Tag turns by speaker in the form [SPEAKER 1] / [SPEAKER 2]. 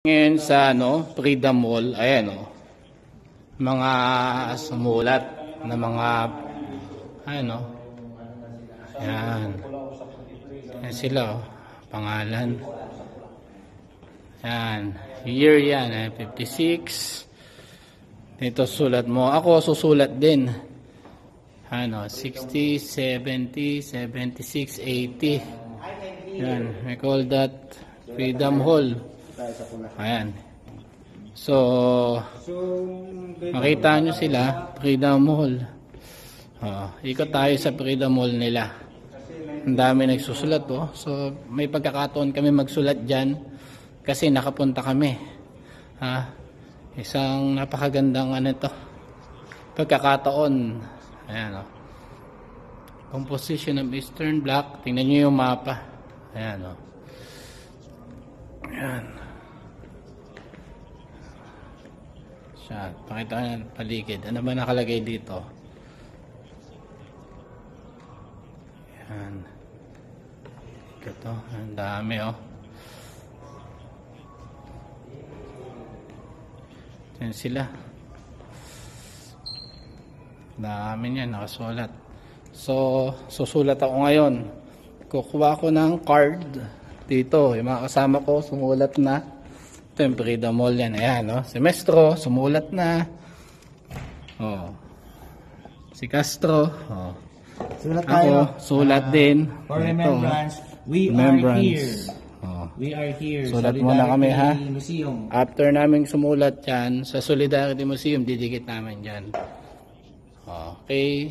[SPEAKER 1] Ngayon sa Freedom Mall, ayan mga sumulat na mga ano, ayan. Ayan sila pangalan. Ayan, year yan, 56. Dito sulat mo. Ako susulat din. 60, 70, 76, 80. Ayan, we call that Freedom Hall. Ayan. So, makita nyo sila, Freedom Mall. Ikot tayo sa Freedom Mall nila. Ang dami nagsusulat So, may pagkakataon kami magsulat dyan kasi nakapunta kami. Isang napakagandang pagkakataon. Ayan Composition of Eastern Bloc. Tingnan nyo yung mapa. Ayan Ayan. Pakita ko ng paligid. Ano ba nakalagay dito? Ayan. Ito. Ang dami Ayan sila. Dami niyan. Nakasulat. So, susulat ako ngayon. Kukuha ako ng card dito. Yung mga kasama ko sumulat na. Ito yung Freedom Mall yan. Ayan, Semestro, sumulat na. Si Castro.
[SPEAKER 2] Sulat tayo.
[SPEAKER 1] Ako, sulat din.
[SPEAKER 2] For remembrance, we are here. We are here.
[SPEAKER 1] Sulat muna kami,
[SPEAKER 2] Museum.
[SPEAKER 1] After naming sumulat yan, sa Solidarity Museum, didikit namin dyan. Okay.